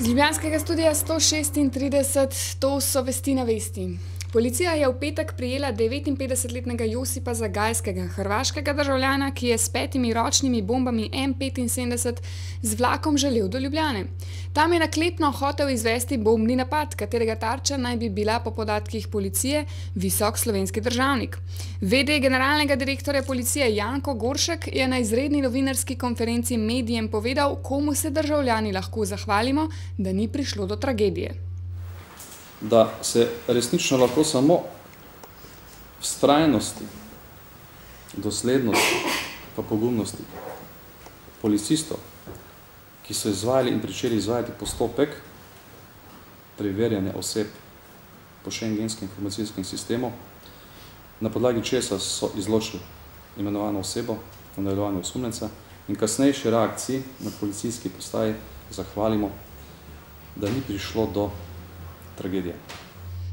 Z ljubljanskega studia 136, to so vesti na vesti. Policija je v petek prijela 59-letnega Josipa Zagajskega, hrvaškega državljana, ki je s 5 ročnimi bombami M75 z vlakom želel do Ljubljane. Tam je naklepno hotel izvesti bombni napad, katerega tarča naj bi bila po podatkih policije visok slovenski državnik. VD generalnega direktorja policije Janko Goršek je na izredni novinarski konferenci medijem povedal, komu se državljani lahko zahvalimo, da ni prišlo do tragedije. Da se resnično lahko samo vztrajnosti, doslednosti pa pogumnosti policistov, ki so izvajali in pričeli izvajati postopek preverjanja oseb po šengenskem informacijskem sistemu, na podlagi česa so izločili imenovano osebo, v nadaljevanju osumljenca in kasnejši reakciji na policijski postaji zahvalimo, da ni prišlo do tragedije.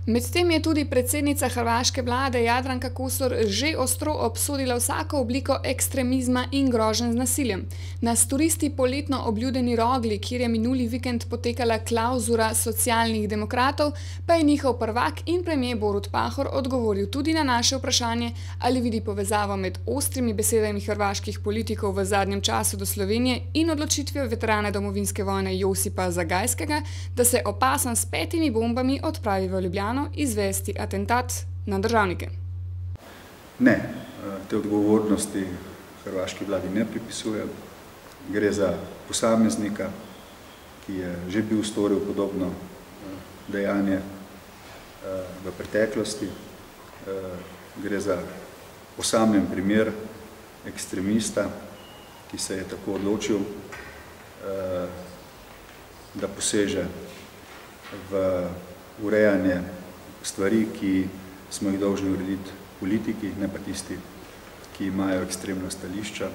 Medtem je tudi predsednica hrvaške vlade Jadranka Kosor že ostro obsodila vsako obliko ekstremizma in groženj z nasiljem. Na turisti poletno obljudeni Rogli, kjer je minuli vikend potekala klauzura socialnih demokratov, pa je njihov prvak in premier Borut Pahor odgovoril tudi na naše vprašanje, ali vidi povezavo med ostrimi besedami hrvaških politikov v zadnjem času do Slovenije in odločitvijo veterana domovinske vojne Josipa Zagajskega, da se opasan s 5 bombami odpravi v Ljubljano izvesti atentat na državnike. Ne, te odgovornosti hrvaški vladi ne pripisuje. Gre za posameznika, ki je že bil storil podobno dejanje v preteklosti. Gre za osamljen primer ekstremista, ki se je tako odločil, da poseže v urejanje stvari, ki smo jih dolžni urediti politiki, ne pa tisti, ki imajo ekstremna stališča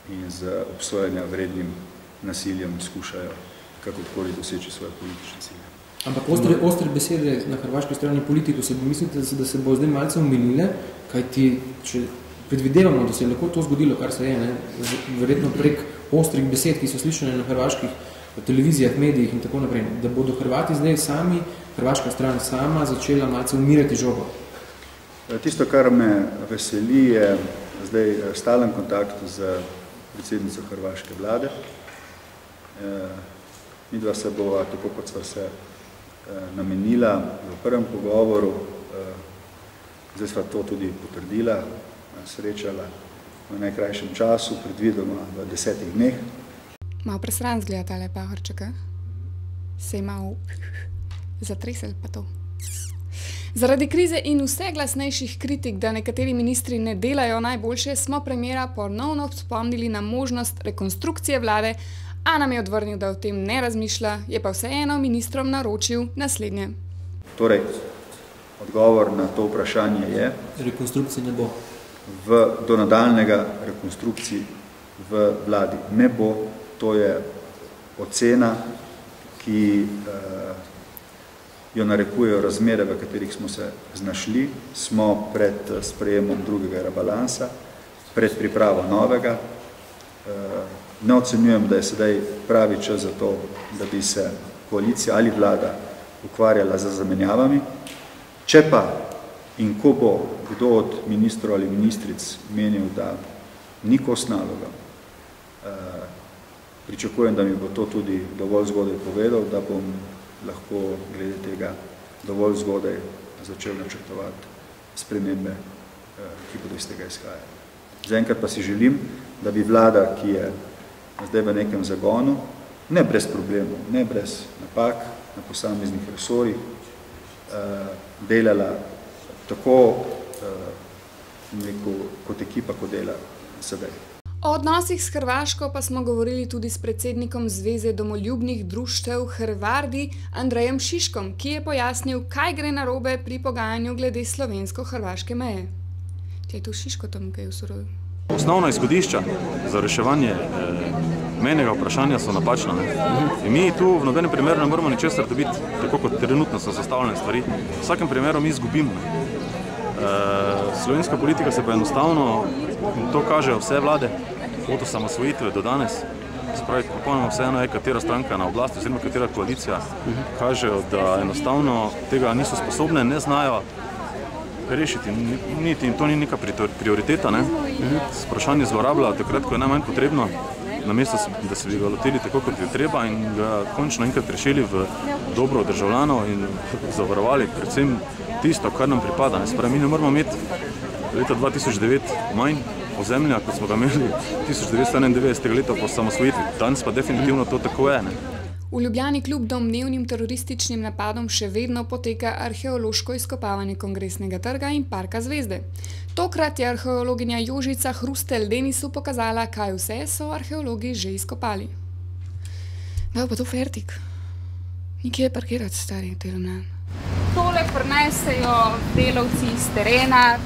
in z obsojanja vrednim nasiljem skušajo kakorkoli doseči svoje politične cilje. Ampak ostre besede na hrvaški strani politiku se mislite, da se bo zdaj malce omenile, kajti če predvidevamo, da se je lahko to zgodilo, kar se je, verjetno prek ostrih besed, ki so slišane na hrvaških televizijah, medijih in tako naprej, da bodo Hrvati zdaj sami, hrvaška stran sama, začela malce umirati žogo. Tisto, kar me veseli, je zdaj stalen kontakt z predsednico hrvaške vlade. Midva se bova, tako kot sva se namenila v prvem pogovoru, zdaj sva to tudi potrdila, srečala v najkrajšem času, predvidoma v 10 dneh. Malo presran zgleda tale Pahorčeka. Se je malo zatresel pa to. Zaradi krize in vse glasnejših kritik, da nekateri ministri ne delajo najboljše, smo premiera ponovno spomnili na možnost rekonstrukcije vlade, a nam je odvrnil, da o tem ne razmišlja, je pa vseeno ministrom naročil naslednje. Torej, odgovor na to vprašanje je, rekonstrukcije ne bo. Do nadaljnega rekonstrukciji v vladi ne bo. To je ocena, ki jo narekujejo razmere, v katerih smo se znašli. Smo pred sprejemom drugega rebalansa, pred pripravo novega. Ne ocenjujem, da je sedaj pravi čas za to, da bi se koalicija ali vlada ukvarjala z zamenjavami. Če pa in ko bo kdo od ministrov ali ministric menil, da ni kos naloga, pričakujem, da mi bo to tudi dovolj zgodaj povedal, da bom lahko glede tega dovolj zgodaj začel načrtovati spremembe, ki bodo iz tega izhajali. Zaenkrat pa si želim, da bi vlada, ki je zdaj v nekem zagonu, ne brez problemov, ne brez napak na posameznih resorjih, delala tako kot ekipa, kot dela sedaj. O odnosih s Hrvaško pa smo govorili tudi s predsednikom Zveze domoljubnih društev Hrvardi Andrejem Šiškom, ki je pojasnil, kaj gre narobe pri pogajanju glede slovensko-hrvaške meje. Če je to Šiško tam kaj usorodil? Osnovna izhodišča za reševanje mejnega vprašanja so napačna. In mi tu v nobenem primeru ne moramo ničesar dobiti, tako kot trenutno so zastavljene stvari. V vsakem primeru mi izgubimo. Slovenska politika se pa enostavno, in to kažejo vse vlade, od osamosvojitve do danes, spravi, popolnoma vseeno je, katera stranka na oblasti oziroma katera koalicija, kažejo, da enostavno tega niso sposobne, ne znajo rešiti, niti in to ni neka prioriteta, ne. Vprašanje zlorabljajo takrat, ko je najmanj potrebno, namesto, da se bi ga lotili tako, kot je treba in ga končno enkrat rešili v dobro državljanov in zavarovali predvsem tisto, kar nam pripada. Spravi, mi ne moramo imeti leta 2009 manj ozemlja, kot smo ga imeli 1991. leta po osamosvojitvi. Danes pa definitivno to tako je, ne. V Ljubljani kljub domnevnim terorističnim napadom še vedno poteka arheološko izkopavanje Kongresnega trga in Parka Zvezde. Tokrat je arheologinja Jožica Hrustelj Denisu pokazala, kaj vse so arheologi že izkopali. Da pa to fertik. Nikje parkirati, stari telemnan. Tole prinesejo delavci iz terena,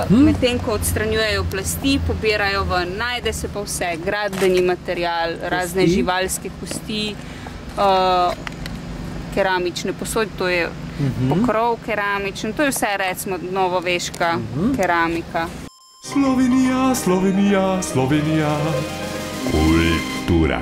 medtem ko odstranjujejo plasti, pobirajo ven, najde se pa vse, gradbeni material, razne živalske kosti, keramične posode, to je pokrov keramičen, to je vse recimo novoveška keramika. Slovenija, Slovenija, Slovenija. Kultura.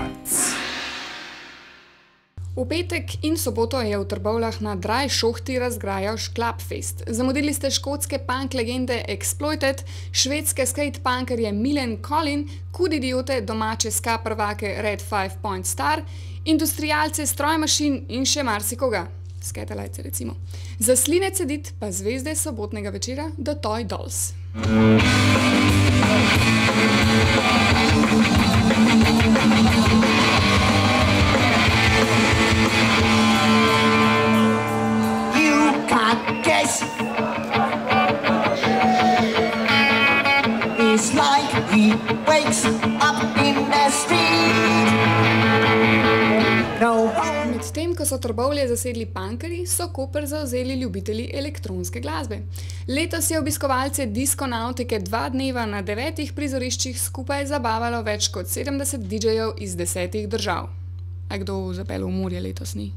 V petek in soboto je v Trbovljah na Draj šohti razgrajal Clubfest. Zamudili ste škotske punk legende Exploited, švedske skate punkerje Milen Collin, Kud idiote, domače ska prvake Red 5 Point Star, industrialce strojmašin in še marsikoga. Skatalajce recimo. Za sline cedit pa zvezde sobotnega večera The Toy Dolls. It's like he wakes up in the street. No. Medtem ko so Trbovlje zasedli punkerji, so Koper zavzeli ljubitelji elektronske glasbe. Letos je obiskovalce diskonautike 2 dneva na 9 prizoriščih skupaj zabavalo več kot 70 DJ-jev iz 10 držav. A kdo zapeljal v morje letos ni?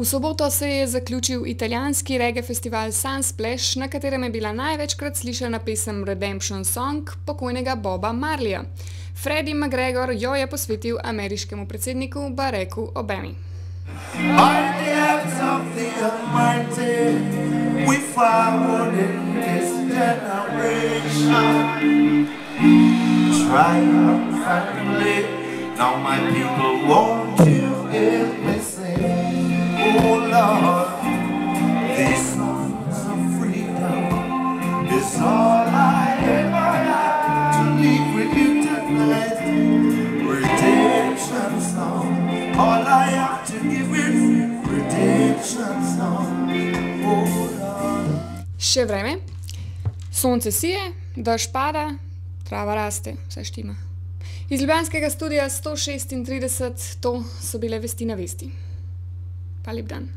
V soboto se je zaključil italijanski reggae festival Sunsplash, na katerem je bila največkrat slišana pesem Redemption Song pokojnega Boba Marleya. Freddie McGregor jo je posvetil ameriškemu predsedniku Baracku Obami. Oh Lord, these songs of freedom is all I ever have to leave with you tonight. Redemption song, all I have to give is redemption song. Oh Lord. Še vreme, sonce sije, dež pada, trava raste, vse štima. Iz ljubljanskega studia 136, to so bile vesti na vesti. Pa lep dan.